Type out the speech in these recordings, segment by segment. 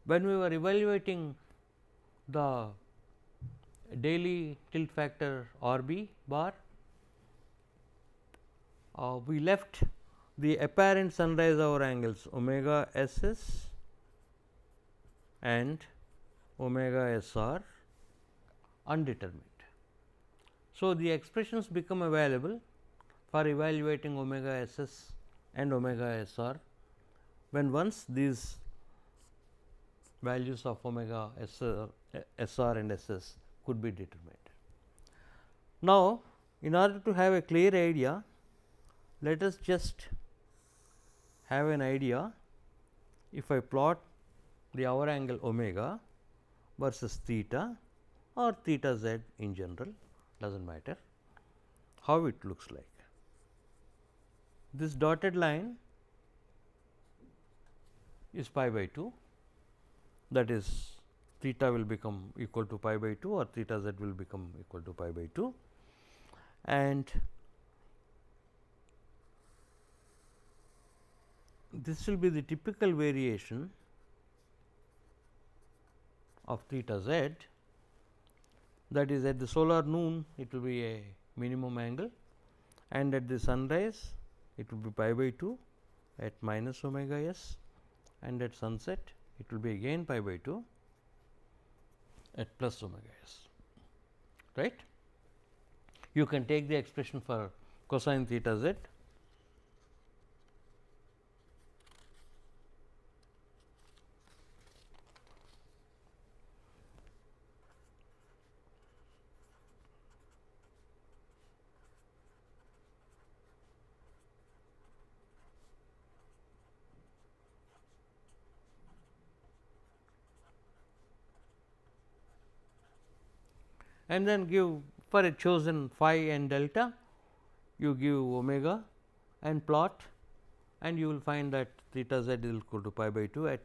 when we were evaluating the daily tilt factor RB bar, we left the apparent sunrise hour angles omega SS and omega SR undetermined. So, the expressions become available for evaluating omega SS and omega SR when once these values of omega SR and SS could be determined. Now, in order to have a clear idea, let us just have an idea. If I plot the hour angle omega versus theta or theta z in general, does not matter how it looks like. This dotted line is pi by 2, that is theta will become equal to pi by 2 or theta z will become equal to pi by 2, and this will be the typical variation of theta z, that is at the solar noon it will be a minimum angle, and at the sunrise it will be pi by 2 at minus omega s, and at sunset it will be again pi by 2 at plus omega s, right. You can take the expression for cosine theta z. And then give for a chosen phi and delta, you give omega and plot, and you will find that theta z is equal to pi by 2 at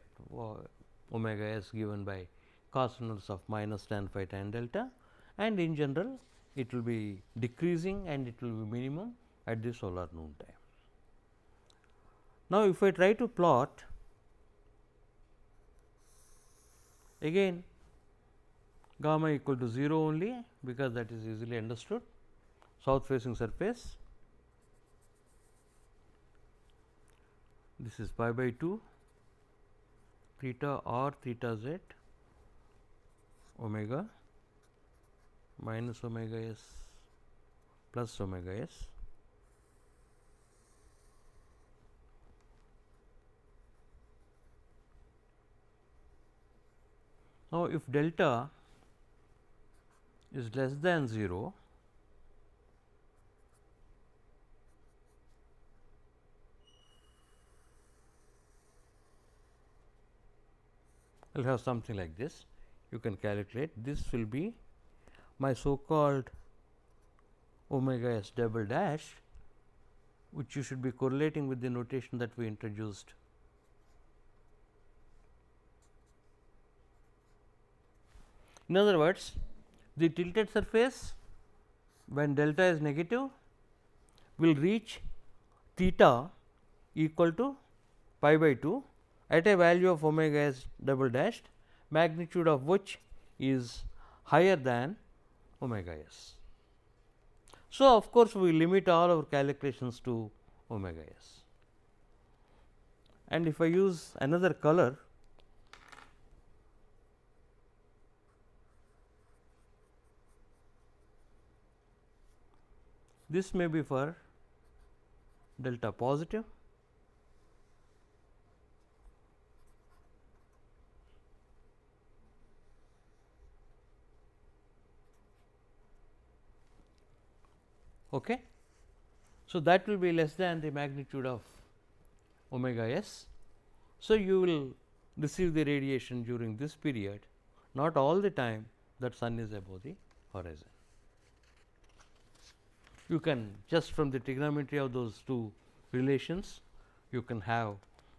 omega s given by cos inverse of minus tan phi tan delta, and in general it will be decreasing and it will be minimum at the solar noon time. Now, if I try to plot again gamma equal to 0 only, because that is easily understood, south facing surface, this is pi by 2 theta or theta z omega minus omega s plus omega s. Now, if delta is less than 0, I will have something like this. You can calculate, this will be my so called omega s double dash, which you should be correlating with the notation that we introduced. In other words, the tilted surface when delta is negative will reach theta equal to pi by 2 at a value of omega s double dashed, magnitude of which is higher than omega s. So, of course, we limit all our calculations to omega s, and if I use another color, this may be for delta positive, okay. So, that will be less than the magnitude of omega s. So, you will receive the radiation during this period, not all the time that sun is above the horizon. You can just from the trigonometry of those two relations, you can have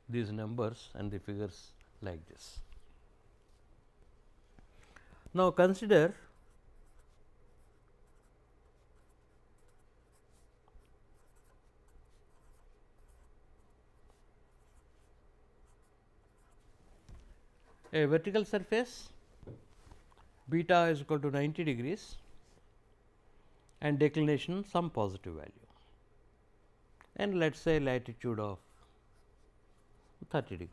these numbers and the figures like this. Now, consider a vertical surface, beta is equal to 90 degrees and declination some positive value, and let us say latitude of 30 degrees.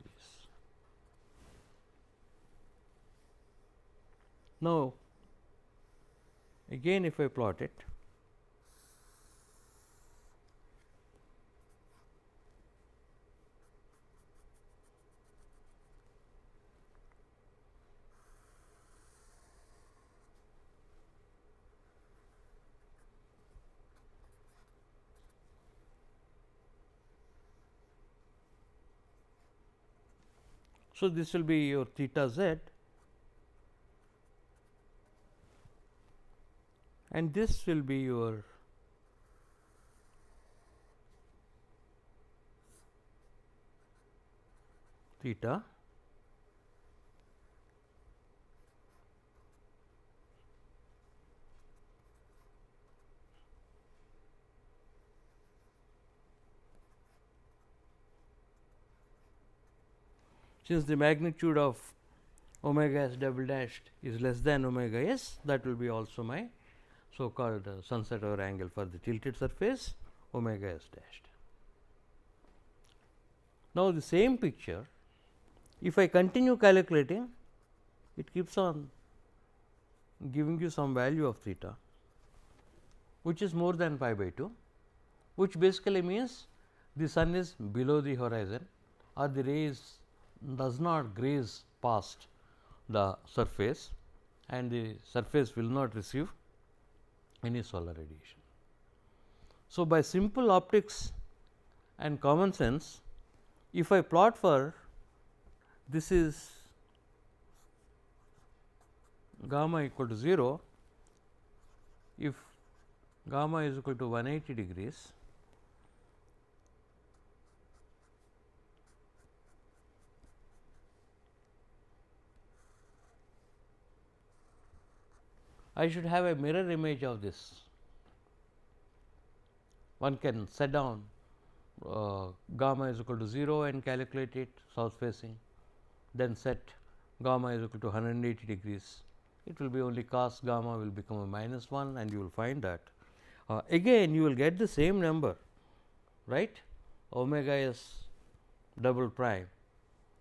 Now, again if I plot it, so this will be your theta z, and this will be your theta, since the magnitude of omega s double dashed is less than omega s, that will be also my so called sunset hour angle for the tilted surface omega s dashed. Now, the same picture, if I continue calculating, it keeps on giving you some value of theta, which is more than pi by 2, which basically means the sun is below the horizon or the rays does not graze past the surface and the surface will not receive any solar radiation. So, by simple optics and common sense, if I plot for this is gamma equal to 0, if gamma is equal to 180 degrees, I should have a mirror image of this. One can set down gamma is equal to 0 and calculate it south facing, then set gamma is equal to 180 degrees. It will be only cos gamma will become a minus 1, and you will find that again you will get the same number, right, omega s double prime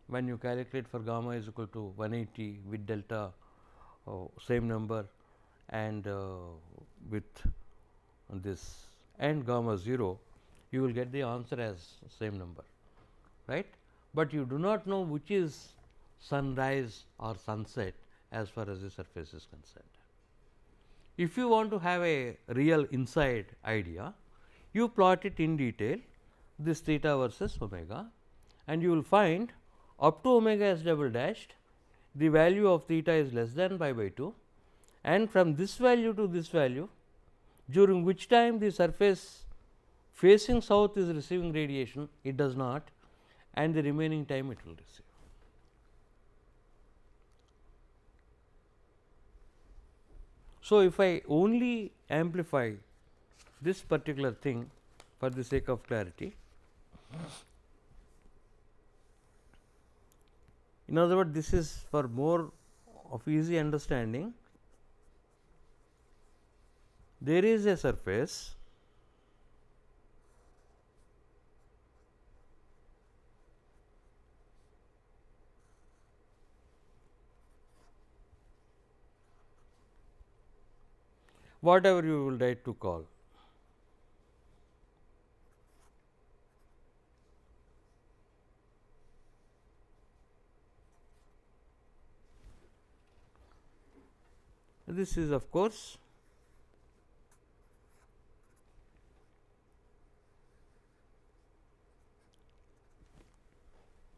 when you calculate for gamma is equal to 180 with delta same number and with this and gamma 0, you will get the answer as same number, right. But you do not know which is sunrise or sunset as far as the surface is concerned. If you want to have a real inside idea, you plot it in detail, this theta versus omega, and you will find up to omega s double dashed, the value of theta is less than pi by 2, and from this value to this value, during which time the surface facing south is receiving radiation, it does not, and the remaining time it will receive. So, if I only amplify this particular thing for the sake of clarity, in other words, this is for more of easy understanding. There is a surface whatever you will like to call. This is of course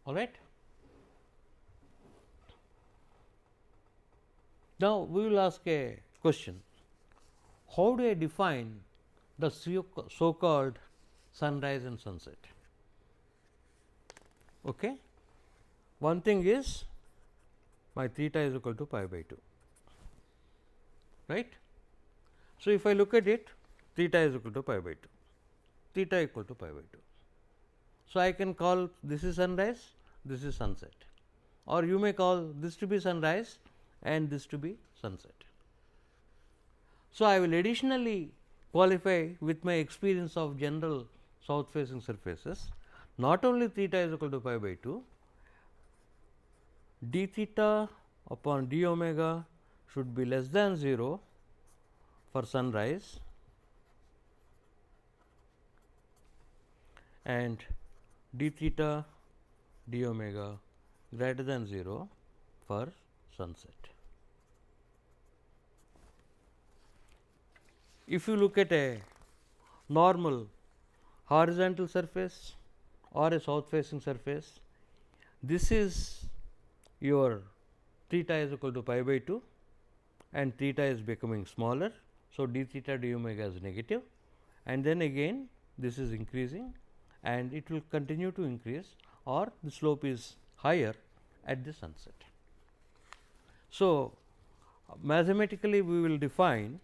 all right. Now, we will ask a question. How do I define the so called sunrise and sunset? Okay. One thing is my theta is equal to pi by 2, right. So, if I look at it, theta is equal to pi by 2, theta equal to pi by 2. So, I can call this is sunrise, this is sunset, or you may call this to be sunrise and this to be sunset. So, I will additionally qualify with my experience of general south facing surfaces, not only theta is equal to pi by 2, d theta upon d omega should be less than 0 for sunrise and d theta d omega greater than 0 for sunset. If you look at a normal horizontal surface or a south facing surface, this is your theta is equal to pi by 2 and theta is becoming smaller. So, d theta d omega is negative and then again this is increasing and it will continue to increase, or the slope is higher at the sunset. So, mathematically we will define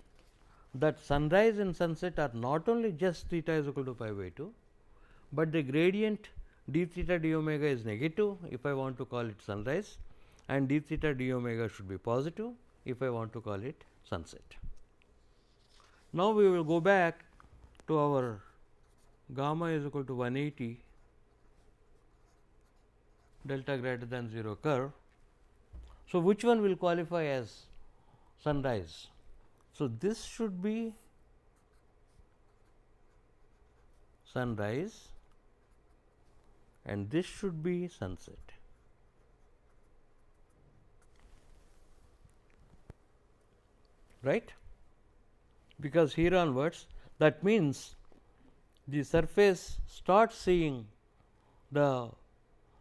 that sunrise and sunset are not only just theta is equal to pi by 2, but the gradient d theta d omega is negative if I want to call it sunrise, and d theta d omega should be positive if I want to call it sunset. Now, we will go back to our gamma is equal to 180 delta greater than 0 curve. So, which one will qualify as sunrise? So, this should be sunrise and this should be sunset. Right? Because here onwards, that means the surface starts seeing the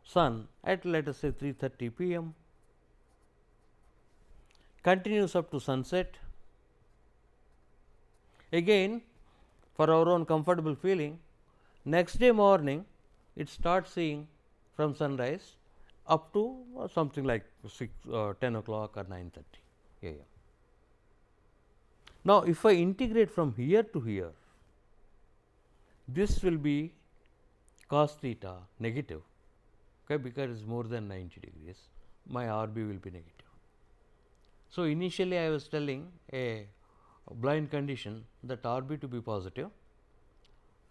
sun at, let us say, 3:30 p.m., continues up to sunset. Again, for our own comfortable feeling, next day morning it starts seeing from sunrise up to something like 10 o'clock or 9:30 a.m. Now, if I integrate from here to here, this will be cos theta negative, okay, because it is more than 90 degrees, my R B will be negative. So, initially I was telling a blind condition that R B to be positive,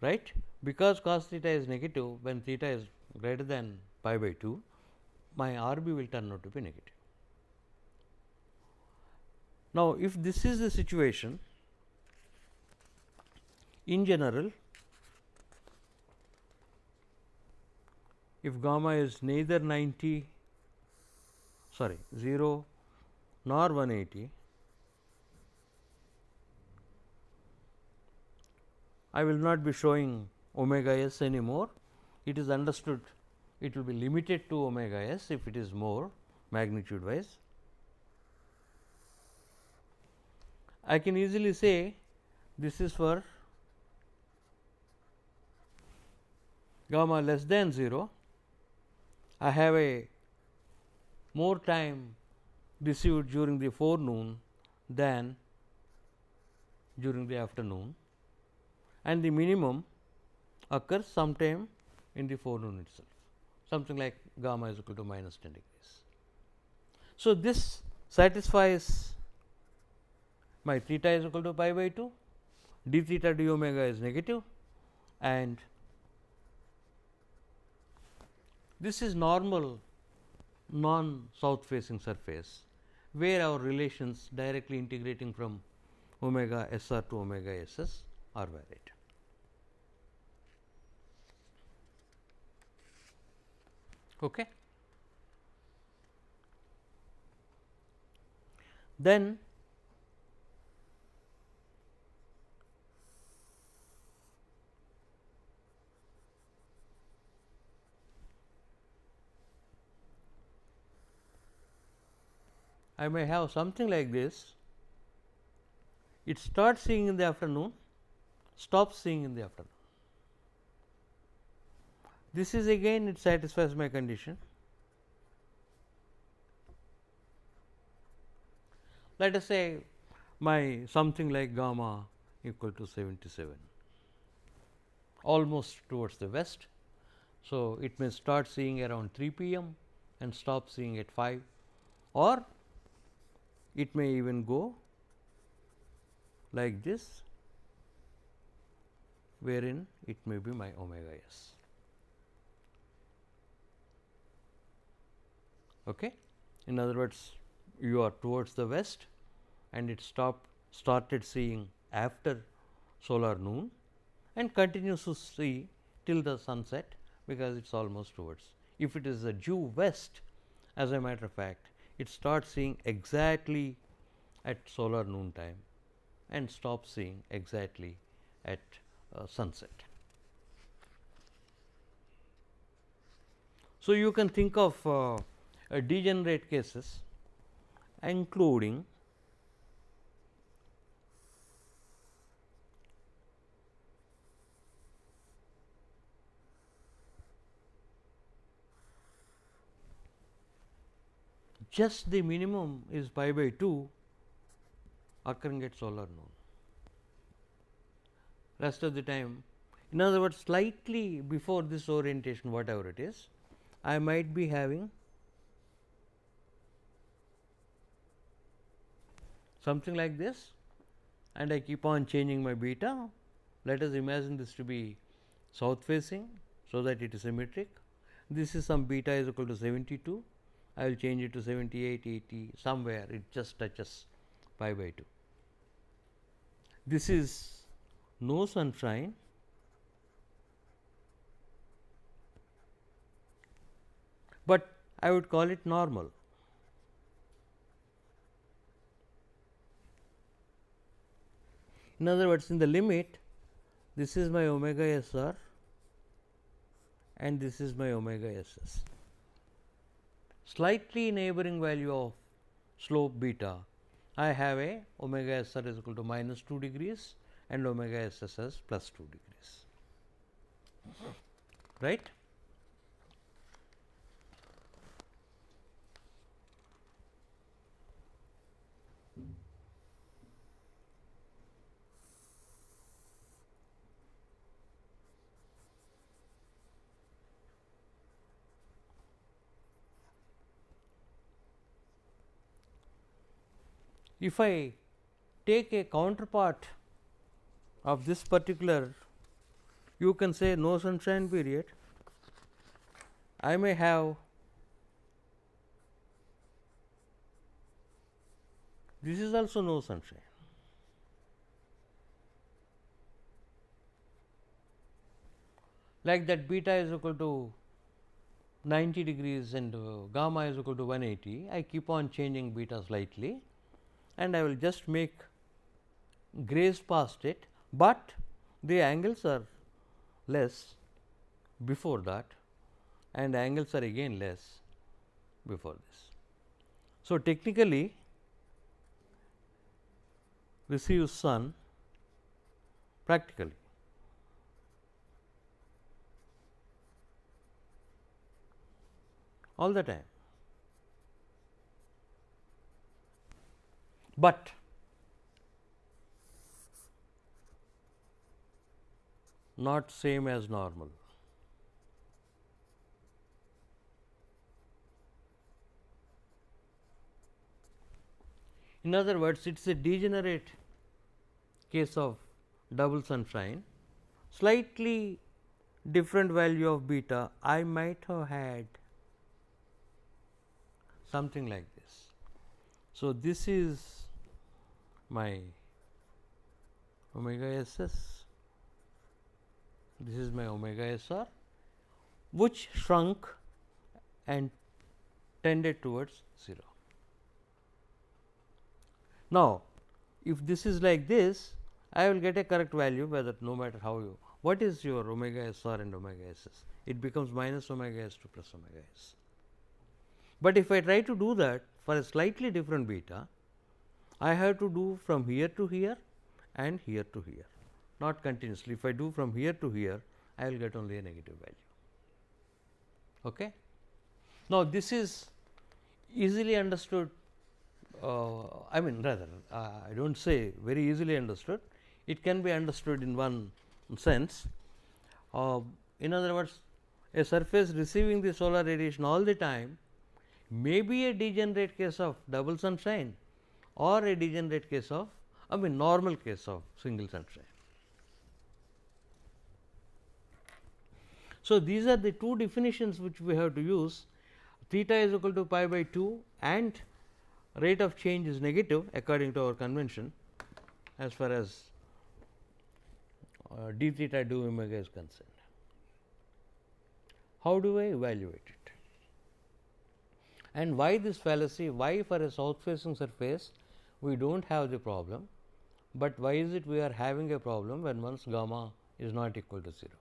right, because cos theta is negative when theta is greater than pi by 2, my R B will turn out to be negative. Now, if this is the situation, in general, if gamma is neither 0 nor 180, I will not be showing omega s anymore. It is understood it will be limited to omega s if it is more magnitude wise. I can easily say this is for gamma less than 0. I have a more time received during the forenoon than during the afternoon, and the minimum occurs sometime in the forenoon itself, something like gamma is equal to minus 10 degrees. So, this satisfies my theta is equal to pi by 2, d theta d omega is negative, and this is normal non south facing surface, where our relations directly integrating from omega s r to omega s s are valid. Okay. Then I may have something like this. It starts seeing in the afternoon, stops seeing in the afternoon. This is again, it satisfies my condition. Let us say my something like gamma equal to 77, almost towards the west. So, it may start seeing around 3 p.m. and stop seeing at 5, or it may even go like this, wherein it may be my omega s. Okay? In other words, you are towards the west and it started seeing after solar noon and continues to see till the sunset, because it is almost towards. If it is a due west, as a matter of fact, it starts seeing exactly at solar noon time and stops seeing exactly at sunset. So, you can think of degenerate cases, including just the minimum is pi by 2 occurring at solar noon. Rest of the time, in other words, slightly before this orientation, whatever it is, I might be having something like this, and I keep on changing my beta. Let us imagine this to be south facing, so that it is symmetric. This is some beta is equal to 72. I will change it to 78, 80, somewhere it just touches pi by 2. This is no sunshine, but I would call it normal. In other words, in the limit, this is my omega s r and this is my omega s s. Slightly neighboring value of slope beta, I have a omega s r is equal to minus 2 degrees and omega s s as plus 2 degrees, right. If I take a counterpart of this particular, you can say no sunshine period, I may have this is also no sunshine. Like that beta is equal to 90 degrees and gamma is equal to 180, I keep on changing beta slightly and I will just make graze past it, but the angles are less before that and angles are again less before this. So, technically receives sun practically all the time, but not same as normal. In other words, it is a degenerate case of double sunshine, slightly different value of beta. I might have had something like this. So, this is my omega s s, this is my omega s r, which shrunk and tended towards 0. Now, if this is like this, I will get a correct value, whether no matter how you, what is your omega s r and omega s s? It becomes minus omega s 2 plus omega s. But if I try to do that for a slightly different beta, I have to do from here to here and here to here, not continuously. If I do from here to here, I will get only a negative value. Okay? Now, this is easily understood. I mean, rather, I do not say very easily understood. It can be understood in one sense. In other words, a surface receiving the solar radiation all the time may be a degenerate case of double sunshine or a degenerate case of normal case of single sunshine. So, these are the two definitions which we have to use. Theta is equal to pi by 2 and rate of change is negative according to our convention as far as d theta d omega is concerned. How do I evaluate it? And why this fallacy? Why for a south facing surface we do not have the problem, but why is it we are having a problem when once gamma is not equal to 0?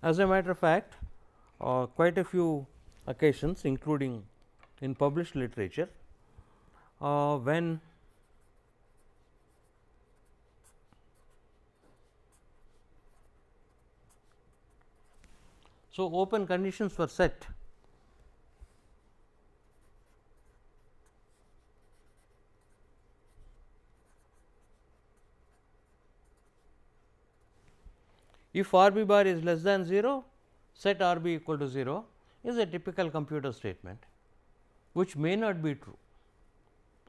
As a matter of fact, quite a few occasions including in published literature, when so open conditions were set if R b bar is less than 0, set R b equal to 0 is a typical computer statement, which may not be true,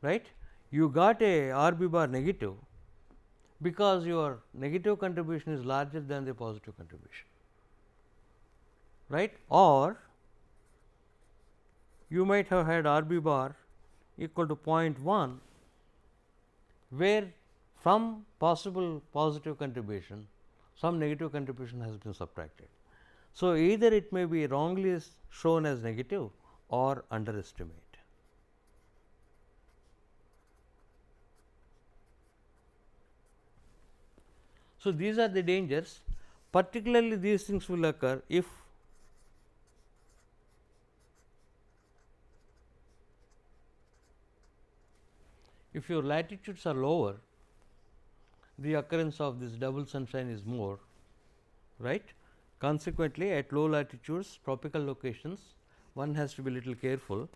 right. You got a R b bar negative because your negative contribution is larger than the positive contribution, right, or you might have had R b bar equal to 0.1, where from possible positive contribution some negative contribution has been subtracted. So, either it may be wrongly shown as negative or underestimate. So, these are the dangers, particularly these things will occur if your latitudes are lower, the occurrence of this double sunshine is more, right. Consequently, at low latitudes, tropical locations, one has to be little careful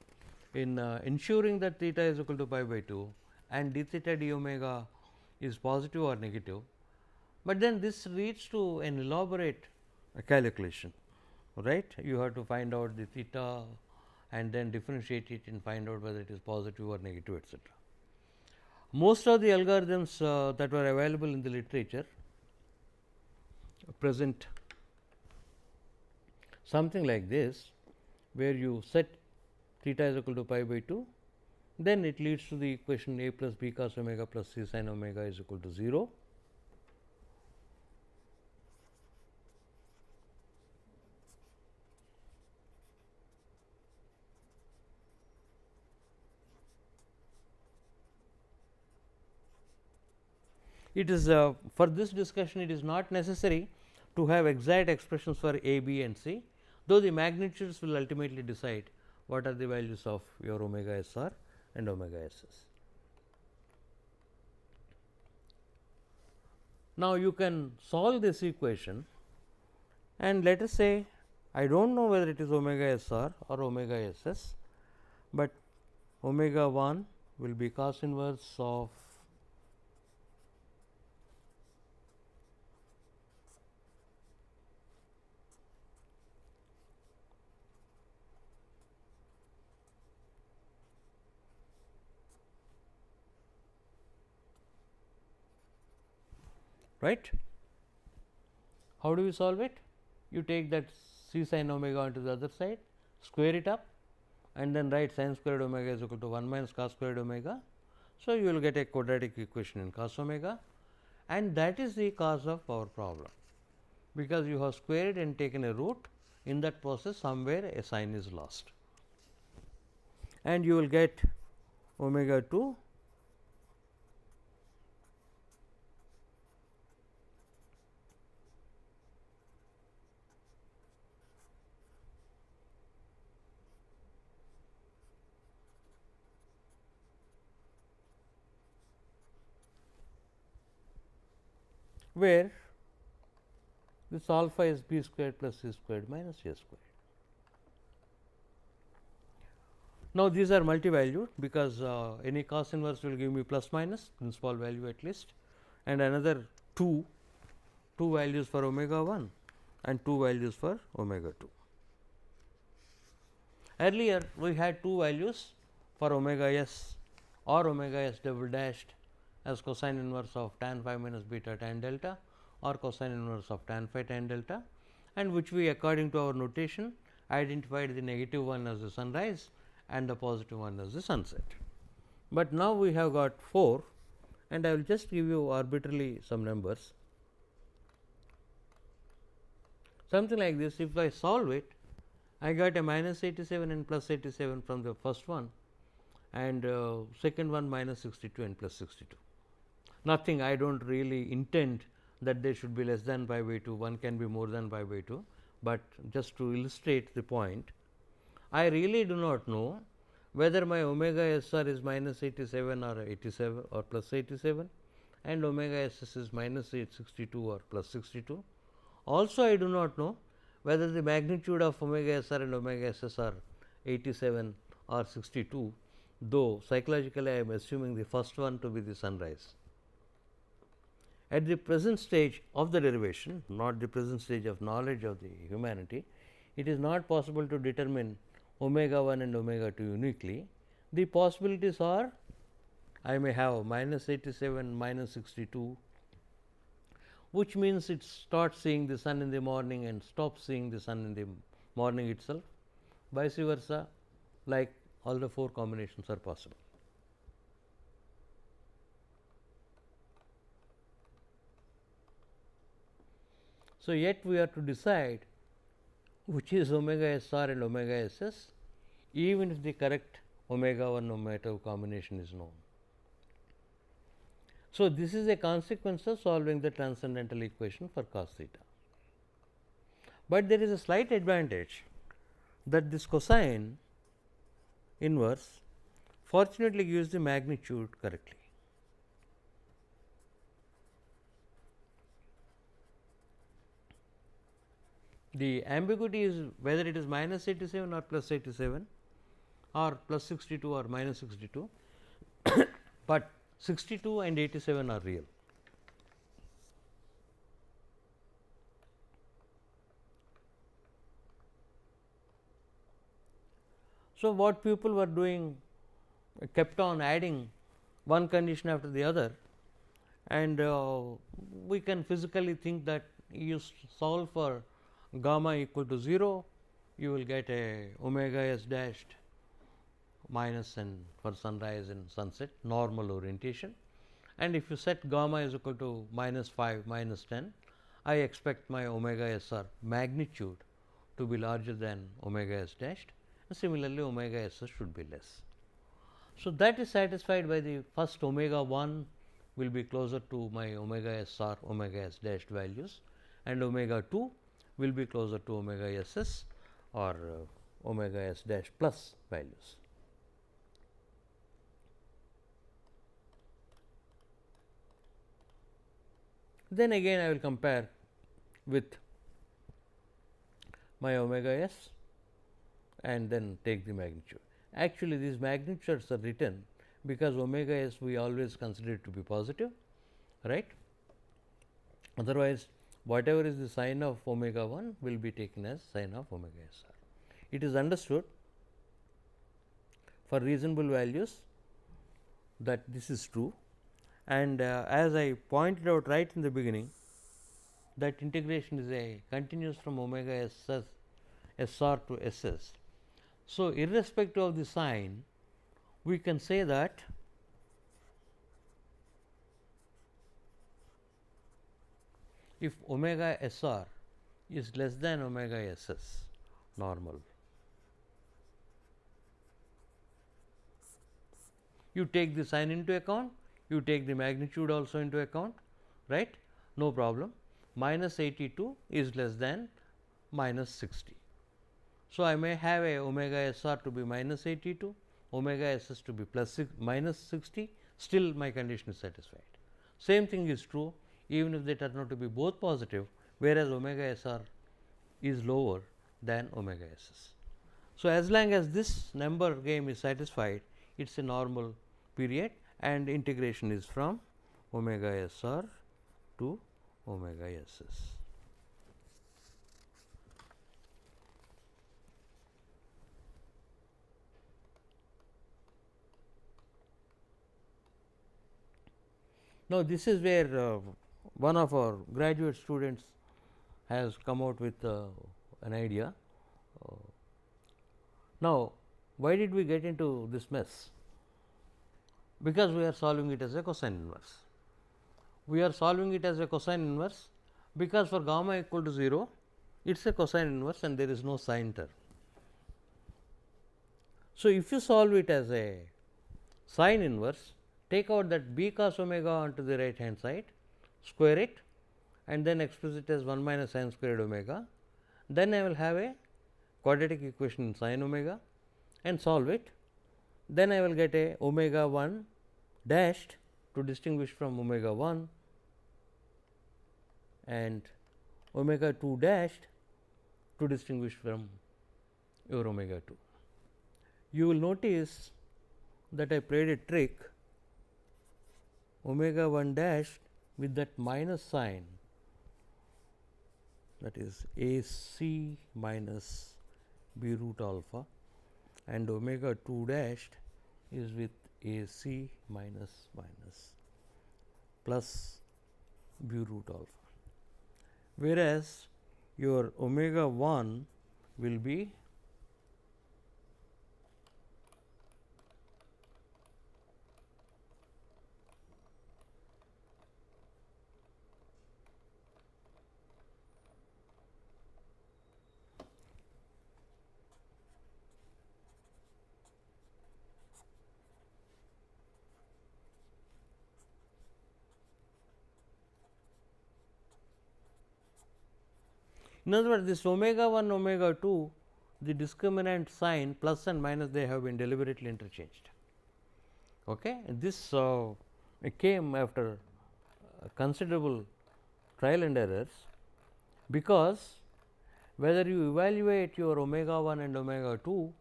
in ensuring that theta is equal to pi by 2 and d theta d omega is positive or negative, but then this leads to an elaborate calculation, right. You have to find out the theta and then differentiate it and find out whether it is positive or negative, etc. Most of the algorithms that were available in the literature present something like this, where you set theta is equal to pi by 2, then it leads to the equation a plus b cos omega plus c sin omega is equal to 0. It is for this discussion, it is not necessary to have exact expressions for a, b and c, though the magnitudes will ultimately decide what are the values of your omega s r and omega s s. Now, you can solve this equation and let us say I do not know whether it is omega s r or omega s s, but omega 1 will be cos inverse of right. How do we solve it? You take that c sin omega onto the other side, square it up and then write sin squared omega is equal to 1 minus cos squared omega. So, you will get a quadratic equation in cos omega, and that is the cause of our problem, because you have squared and taken a root. In that process somewhere a sign is lost, and you will get omega 2 where this alpha is b squared plus c squared minus a squared. Now, these are multi-valued because any cos inverse will give me plus minus principal value at least, and another two values for omega 1 and 2 values for omega 2. Earlier we had two values for omega s or omega s double dashed as cosine inverse of tan phi minus beta tan delta or cosine inverse of tan phi tan delta, and which we according to our notation identified the negative one as the sunrise and the positive one as the sunset. But now we have got 4, and I will just give you arbitrarily some numbers, something like this. If I solve it, I got a minus 87 and plus 87 from the first one, and second one minus 62 and plus 62. Nothing, I do not really intend that they should be less than pi by 2, one can be more than pi by 2, but just to illustrate the point, I really do not know whether my omega s r is minus 87 or 87 or plus 87 and omega s s is minus 62 or plus 62. Also, I do not know whether the magnitude of omega s r and omega s s are 87 or 62, though psychologically I am assuming the first one to be the sunrise. At the present stage of the derivation, not the present stage of knowledge of the humanity, it is not possible to determine omega 1 and omega 2 uniquely. The possibilities are, I may have minus 87, minus 62, which means it starts seeing the sun in the morning and stops seeing the sun in the morning itself, vice versa, like all the 4 combinations are possible. So, yet we are to decide which is omega s r and omega s s, even if the correct omega 1 omega 2 combination is known. So, this is a consequence of solving the transcendental equation for cos theta. But there is a slight advantage that this cosine inverse fortunately gives the magnitude correctly. The ambiguity is whether it is minus 87 or plus 87 or plus 62 or minus 62, but 62 and 87 are real. So, what people were doing kept on adding one condition after the other, and we can physically think that you solve for gamma equal to 0, you will get a omega s dashed minus n for sunrise and sunset normal orientation, and if you set gamma is equal to minus 5 minus 10, I expect my omega s r magnitude to be larger than omega s dashed, and similarly omega s s should be less. So, that is satisfied by the first omega 1 will be closer to my omega s r omega s dashed values, and omega 2 will be closer to omega s s or omega s dash plus values. Then again I will compare with my omega s and then take the magnitude. Actually, these magnitudes are written because omega s we always consider it to be positive, right. Otherwise, whatever is the sign of omega 1 will be taken as sign of omega s r. It is understood for reasonable values that this is true, and as I pointed out right in the beginning, that integration is a continuous from omega s r to s s. So, irrespective of the sign, we can say that if omega s r is less than omega s s normal, you take the sign into account, you take the magnitude also into account, right, no problem. Minus 82 is less than minus 60. So, I may have a omega s r to be minus 82, omega s s to be plus minus 60, still my condition is satisfied. Same thing is true even if they turn out to be both positive, whereas omega s r is lower than omega s s. So, as long as this number game is satisfied, it is a normal period and integration is from omega s r to omega s s. Now, this is where one of our graduate students has come out with an idea. Now, why did we get into this mess? Because we are solving it as a cosine inverse. We are solving it as a cosine inverse because for gamma equal to 0, it is a cosine inverse and there is no sine term. So, if you solve it as a sine inverse, take out that b cos omega onto the right hand side, square it and then express it as 1 minus sine squared omega. Then I will have a quadratic equation in sine omega and solve it. Then I will get a omega 1 dashed to distinguish from omega 1 and omega 2 dashed to distinguish from your omega 2. You will notice that I played a trick, omega 1 dashed with that minus sign, that is a c minus b root alpha, and omega 2 dashed is with a c minus plus b root alpha, whereas your omega 1 will be in other words, this omega 1 omega 2, the discriminant sign plus and minus, they have been deliberately interchanged. Okay. This came after considerable trial and errors, because whether you evaluate your omega 1 and omega 2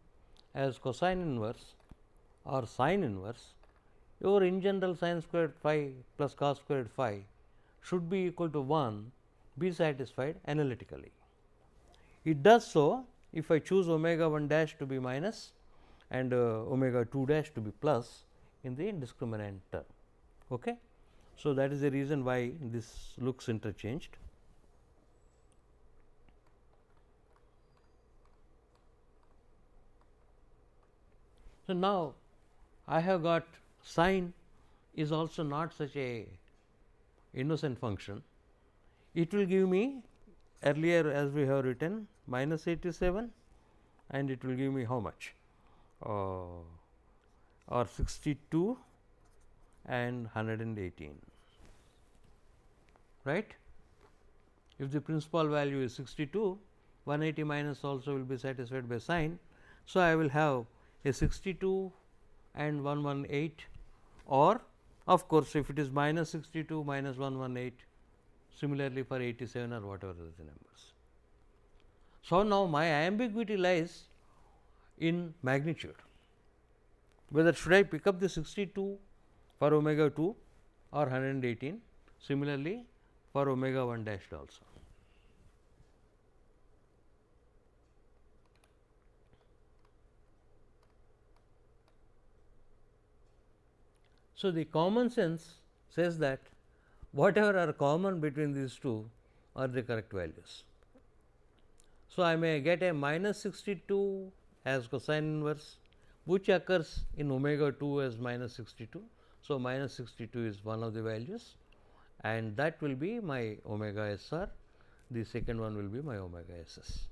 as cosine inverse or sine inverse, your in general sin squared phi plus cos squared phi should be equal to 1, be satisfied analytically. It does so if I choose omega 1 dash to be minus and omega 2 dash to be plus in the discriminant term. Okay. So, that is the reason why this looks interchanged. So, now I have got sine is also not such a innocent function. It will give me earlier, as we have written, minus 87, and it will give me how much or 62 and 118, right. If the principal value is 62, 180 minus also will be satisfied by sine. So, I will have a 62 and 118, or of course, if it is minus 62 minus 118, similarly for 87 or whatever the numbers. So, now my ambiguity lies in magnitude, whether should I pick up the 62 for omega 2 or 118, similarly for omega 1 dashed also. So, the common sense says that whatever are common between these two are the correct values. So, I may get a minus 62 as cosine inverse, which occurs in omega 2 as minus 62. So, minus 62 is one of the values, and that will be my omega SR, the second one will be my omega SS.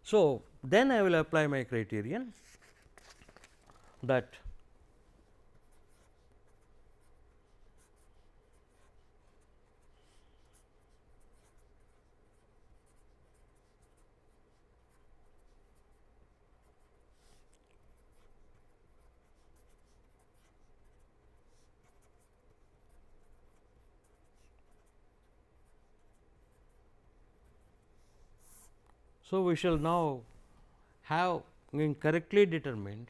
So, then I will apply my criterion that so, we shall now have correctly determined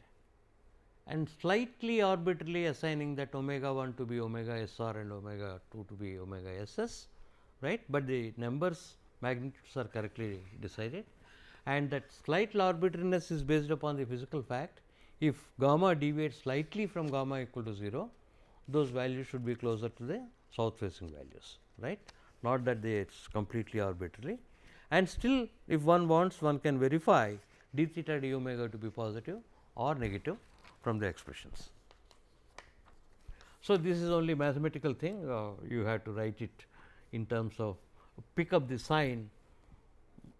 and slightly arbitrarily assigning that omega 1 to be omega SR and omega 2 to be omega SS, right, but the numbers magnitudes are correctly decided, and that slight arbitrariness is based upon the physical fact, if gamma deviates slightly from gamma equal to 0, those values should be closer to the south facing values, right, not that they it's completely arbitrary. And still if one wants, one can verify d theta d omega to be positive or negative from the expressions. So, this is only mathematical thing, you have to write it in terms of pick up the sign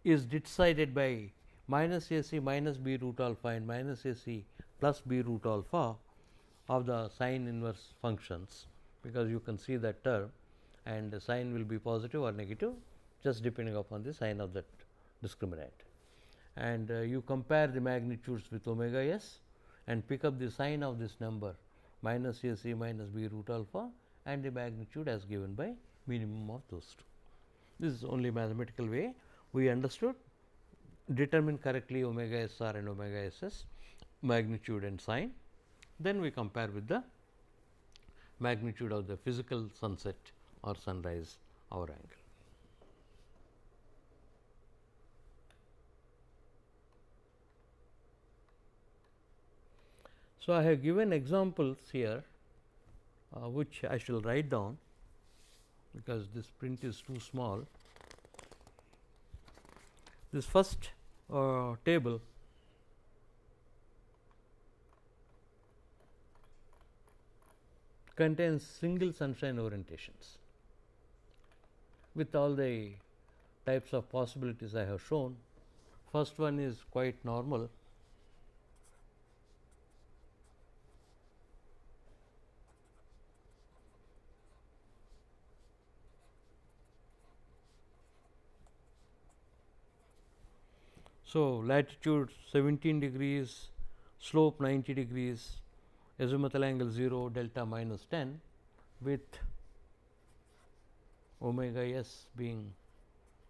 is decided by minus a c minus b root alpha and minus a c plus b root alpha of the sine inverse functions, because you can see that term and the sign will be positive or negative just depending upon the sign of that discriminant. And you compare the magnitudes with omega s and pick up the sign of this number minus a c minus b root alpha and the magnitude as given by minimum of those two. This is only mathematical way we understood. Determine correctly omega s r and omega s s magnitude and sign, then we compare with the magnitude of the physical sunset or sunrise hour angle. So, I have given examples here which I shall write down because this print is too small. This first table contains single sunshine orientations with all the types of possibilities I have shown. First one is quite normal. So, latitude 17 degrees, slope 90 degrees, azimuthal angle 0, delta minus 10 with omega s being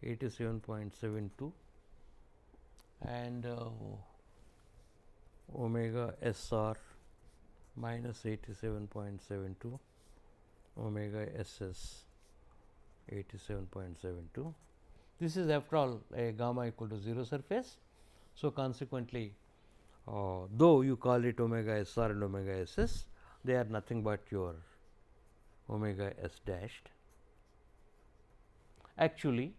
87.72 and omega s r minus 87.72, omega s s 87.72. This is after all a gamma equal to 0 surface. So, consequently, though you call it omega s r and omega s s, they are nothing but your omega s dashed. Actually,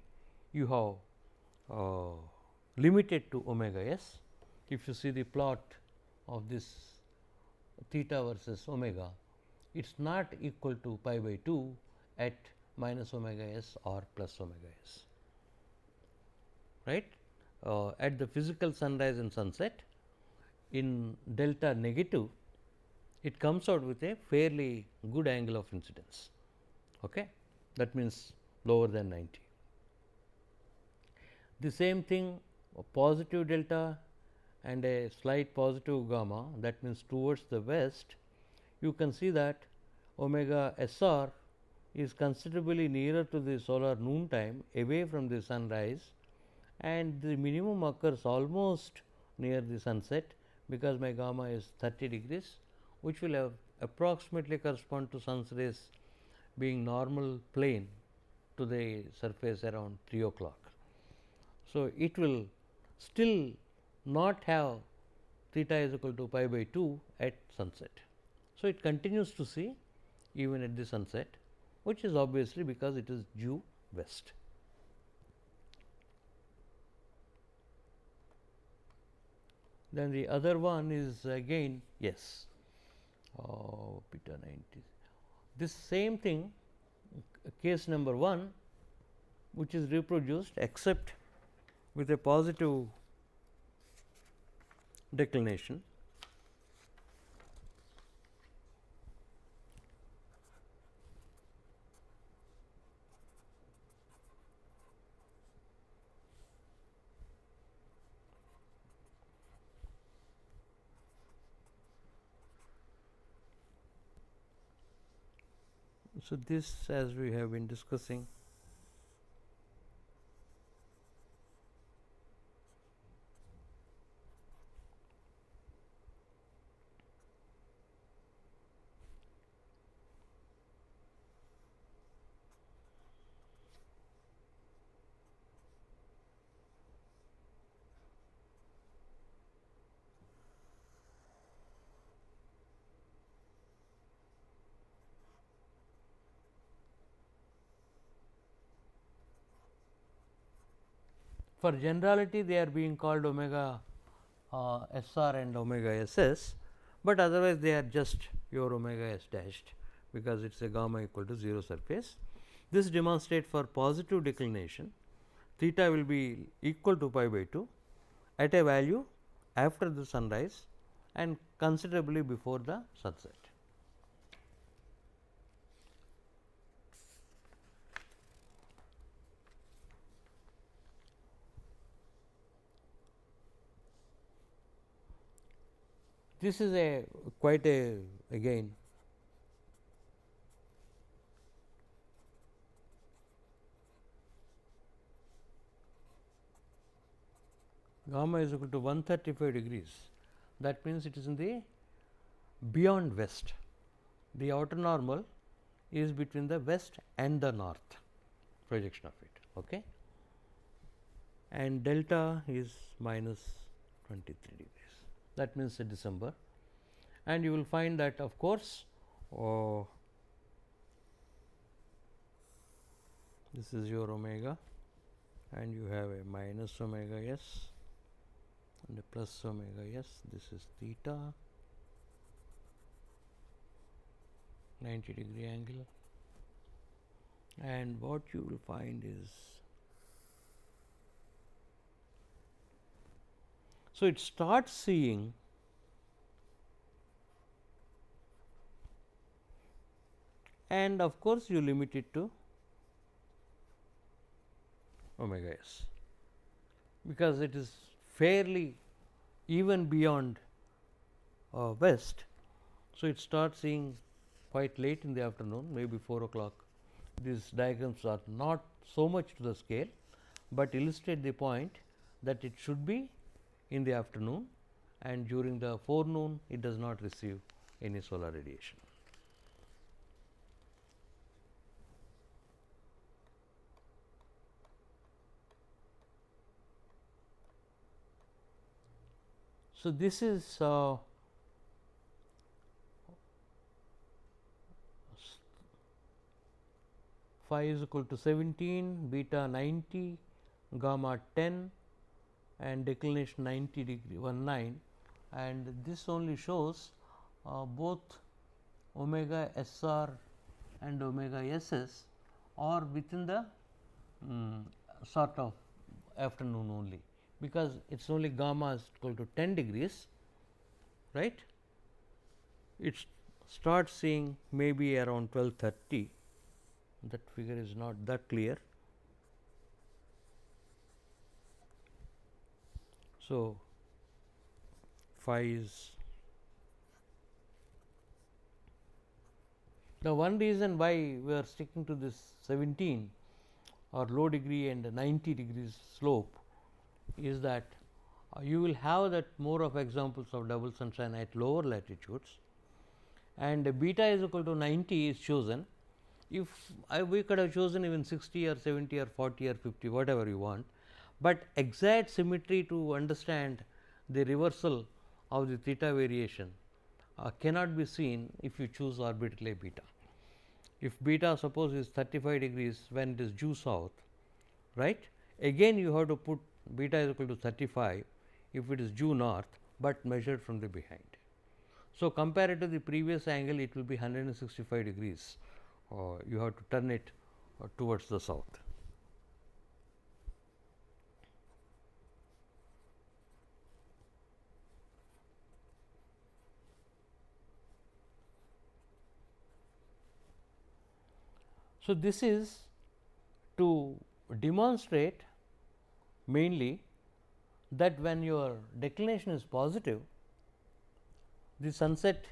you have limited to omega s. If you see the plot of this theta versus omega, it is not equal to pi by 2 at minus omega s or plus omega s. Right, at the physical sunrise and sunset in delta negative, it comes out with a fairly good angle of incidence. Okay, that means lower than 90. The same thing, a positive delta and a slight positive gamma, that means towards the west, you can see that omega s r is considerably nearer to the solar noon time, away from the sunrise, and the minimum occurs almost near the sunset, because my gamma is 30 degrees, which will have approximately correspond to sun's rays being normal plane to the surface around 3 o'clock. So, it will still not have theta is equal to pi by 2 at sunset. So, it continues to see even at the sunset, which is obviously because it is due west. Then the other one is again yes, beta 90. This same thing, case number 1, which is reproduced except with a positive declination. So, this as we have been discussing, For generality they are being called omega SR and omega SS, but otherwise they are just your omega S dashed, because it is a gamma equal to 0 surface. This demonstrates for positive declination theta will be equal to pi by 2 at a value after the sunrise and considerably before the sunset. This is a quite a again gamma is equal to 135 degrees. That means it is in the beyond west. The outer normal is between the west and the north projection of it. Okay. And delta is minus 23 degrees. That means December, and you will find that of course, this is your omega, and you have a minus omega s and a plus omega s. This is theta, 90-degree angle, and what you will find is, so it starts seeing and of course, you limit it to omega s, because it is fairly even beyond west. So, it starts seeing quite late in the afternoon, maybe 4 o'clock. These diagrams are not so much to the scale, but illustrate the point that it should be in the afternoon, and during the forenoon it does not receive any solar radiation. So, this is phi is equal to 17, beta 90, gamma 10, and declination 90 degree 19, and this only shows both omega SR and omega SS are within the sort of afternoon only, because it is only gamma is equal to 10 degrees, right. It starts seeing maybe around 12:30, that figure is not that clear. So, phi is the one reason why we are sticking to this 17 or low degree and 90 degrees slope is that you will have that more of examples of double sunshine at lower latitudes, and beta is equal to 90 is chosen. If we could have chosen even 60 or 70 or 40 or 50, whatever you want, but exact symmetry to understand the reversal of the theta variation cannot be seen if you choose arbitrarily beta. If beta suppose is 35 degrees when it is due south, right, again you have to put beta is equal to 35 if it is due north, but measured from the behind. So, compared to the previous angle, it will be 165 degrees. You have to turn it towards the south. So, this is to demonstrate mainly that when your declination is positive, the sunset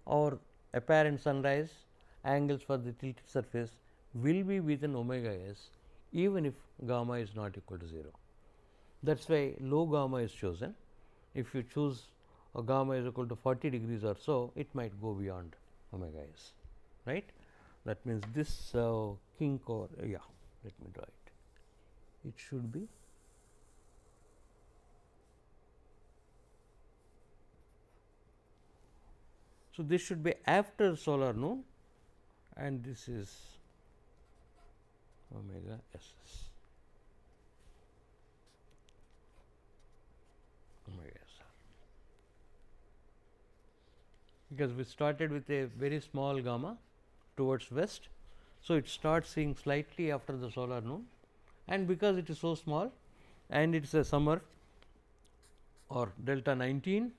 or apparent sunrise angles for the tilted surface will be within omega s, even if gamma is not equal to 0. That is why low gamma is chosen. If you choose a gamma is equal to 40 degrees or so, it might go beyond omega s, right. That means, this kink, or let me draw it. It should be so, this should be after solar noon, and this is omega s s. because we started with a very small gamma towards west. So, it starts seeing slightly after the solar noon, and because it is so small and it is a summer or delta 19.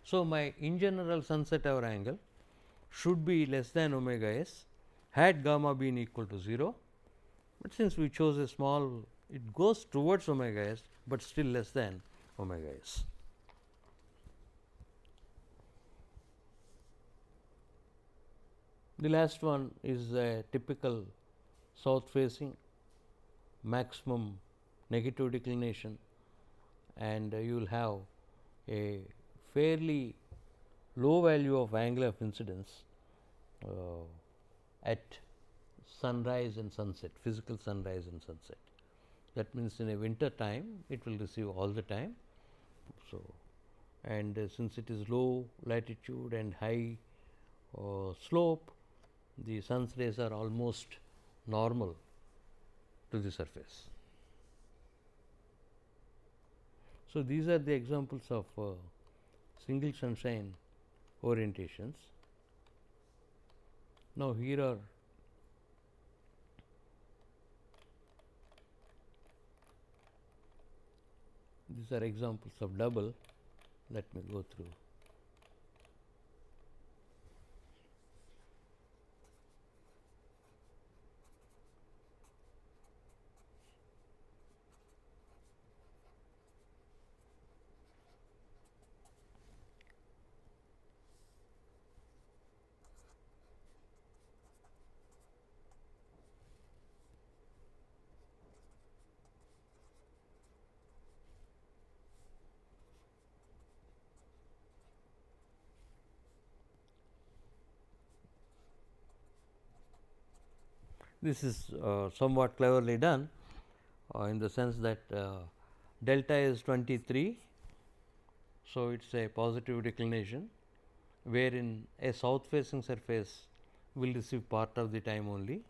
So, my in general sunset hour angle should be less than omega s had gamma been equal to 0, but since we chose a small, it goes towards omega s, but still less than omega s. The last one is a typical south facing maximum negative declination, and you will have a fairly low value of angle of incidence at sunrise and sunset, physical sunrise and sunset. That means, in a winter time it will receive all the time. So, and since it is low latitude and high slope, the sun's rays are almost normal to the surface. So, these are the examples of single sunshine orientations. Now, here are these are examples of double. Let me go through. This is somewhat cleverly done in the sense that delta is 23. So, it is a positive declination, wherein a south facing surface will receive part of the time only.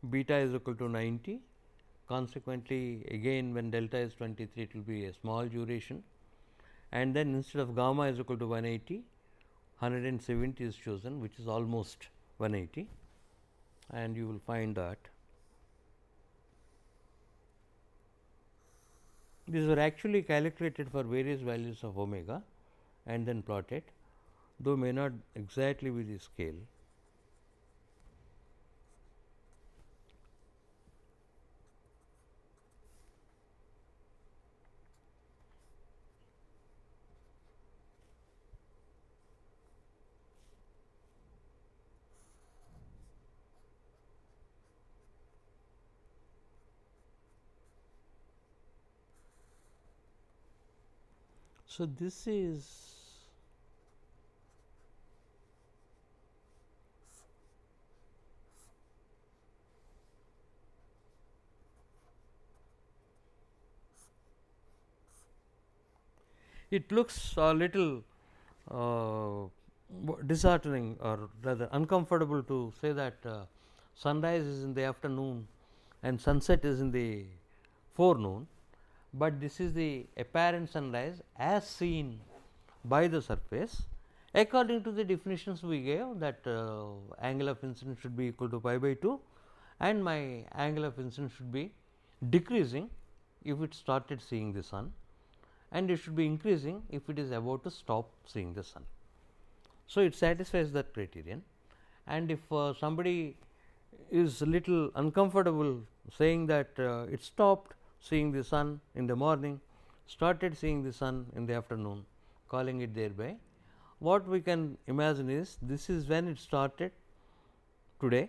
Beta is equal to 90. Consequently, again when delta is 23, it will be a small duration, and then instead of gamma is equal to 180, 170 is chosen, which is almost 180, and you will find that these were actually calculated for various values of omega and then plotted, though may not exactly be the scale. So, this is it looks a little disheartening or rather uncomfortable to say that sunrise is in the afternoon and sunset is in the forenoon, but this is the apparent sunrise as seen by the surface according to the definitions we gave, that angle of incidence should be equal to pi by 2 and my angle of incidence should be decreasing if it started seeing the sun, and it should be increasing if it is about to stop seeing the sun. So, it satisfies that criterion, and if somebody is little uncomfortable saying that it stopped seeing the sun in the morning, started seeing the sun in the afternoon, calling it thereby, what we can imagine is this is when it started today,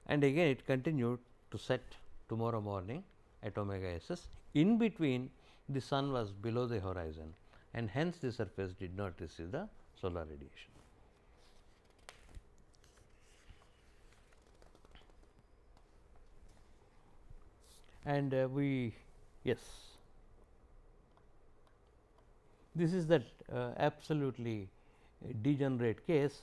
and again it continued to set tomorrow morning at omega SS. In between, the sun was below the horizon, and hence the surface did not receive the solar radiation. And yes, this is that absolutely degenerate case.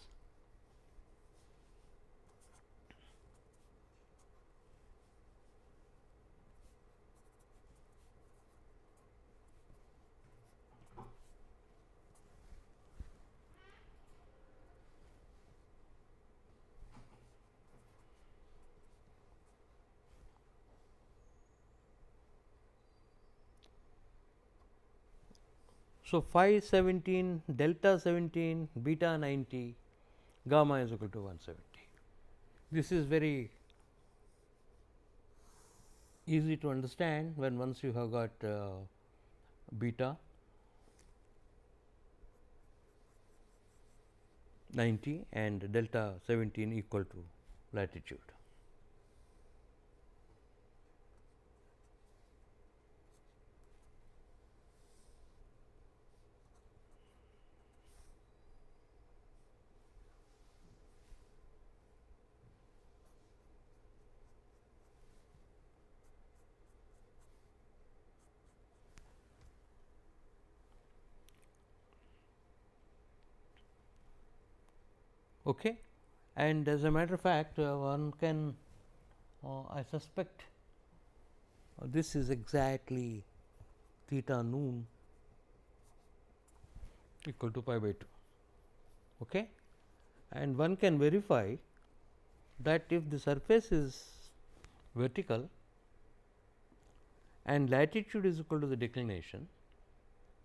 So, phi 17, delta 17, beta 90, gamma is equal to 170. This is very easy to understand when once you have got beta 90 and delta 17 equal to latitude. Okay. And as a matter of fact, one can I suspect this is exactly theta noon equal to pi by 2. Okay. And one can verify that if the surface is vertical and latitude is equal to the declination,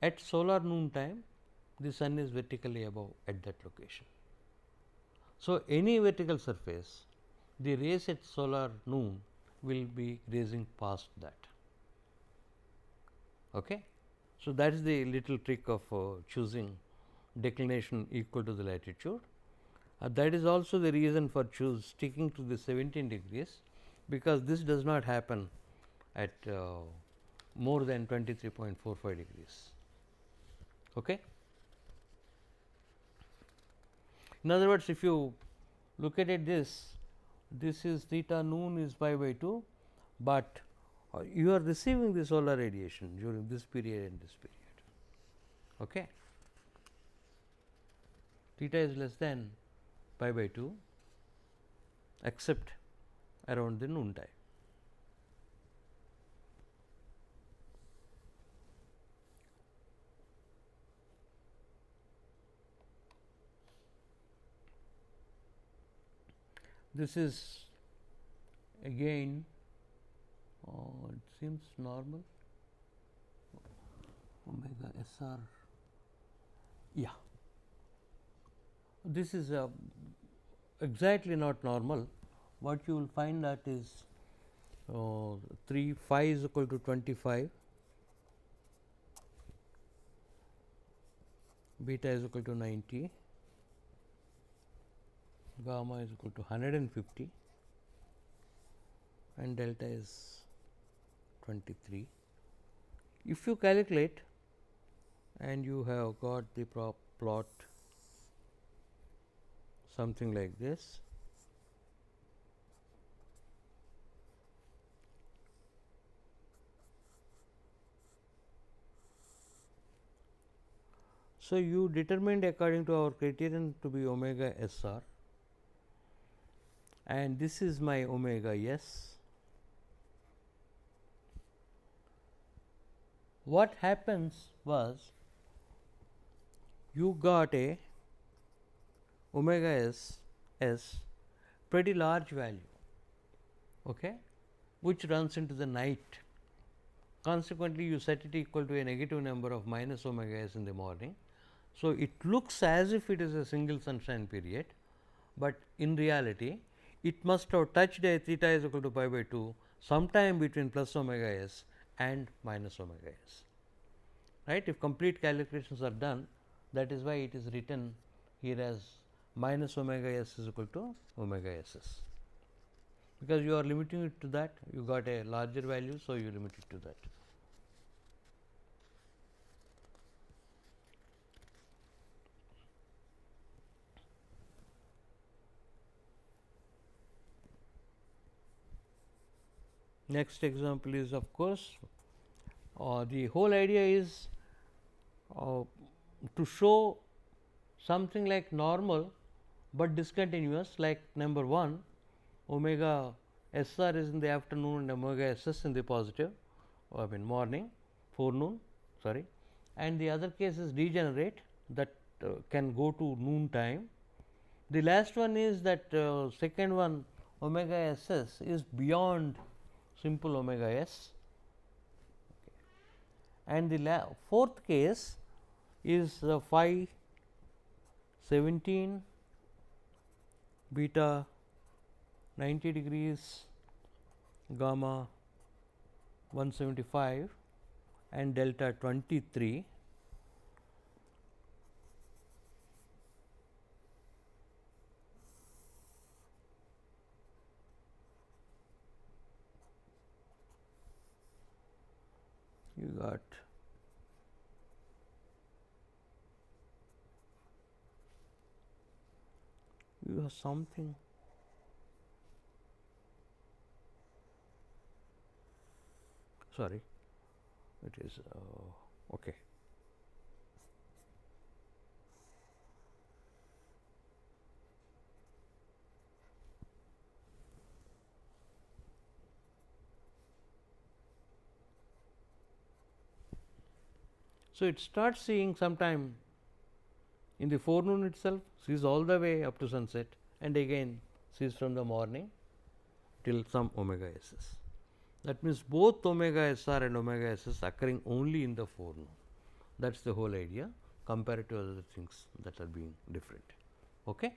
at solar noon time the sun is vertically above at that location. So, any vertical surface, the rays at solar noon will be raising past that. Okay. So, that is the little trick of choosing declination equal to the latitude. That is also the reason for sticking to the 17 degrees, because this does not happen at more than 23.45 degrees. Okay. In other words, if you look at it this is theta noon is pi by 2, but you are receiving the solar radiation during this period and this period. Okay. Theta is less than pi by 2 except around the noon time. This is again it seems normal, omega SR, yeah, this is exactly not normal. What you will find that is 3 phi is equal to 25, beta is equal to 90, gamma is equal to 150 and delta is 23. If you calculate and you have got the plot something like this, so you determined according to our criterion to be omega SR, and this is my omega S. What happens was you got a omega S pretty large value, okay, which runs into the night. Consequently, you set it equal to a negative number of minus omega S in the morning. So, it looks as if it is a single sunshine period, but in reality it must have touched a theta is equal to pi by 2 sometime between plus omega S and minus omega S, right. If complete calculations are done, that is why it is written here as minus omega S is equal to omega SS, because you are limiting it to that, you got a larger value. So, you limit it to that. Next example is of course, the whole idea is to show something like normal, but discontinuous, like number 1 omega SR is in the afternoon and omega SS in the positive, I mean morning, forenoon, sorry, and the other case is degenerate that can go to noon time. The last one is that second one omega SS is beyond simple omega S, and the fourth case is phi 17, beta 90 degrees, gamma 175 and delta 23. You got you have something. Sorry, it is okay. So, it starts seeing sometime in the forenoon itself, sees all the way up to sunset, and again sees from the morning till some omega s s. That means, both omega s r and omega s s occurring only in the forenoon. That is the whole idea compared to other things that are being different. Okay?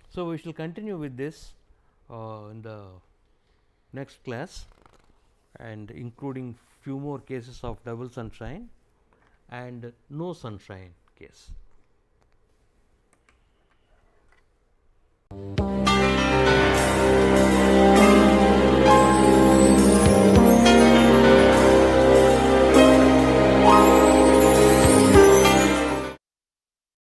So, we shall continue with this in the next class, and including few more cases of double sunshine and no sunshine case.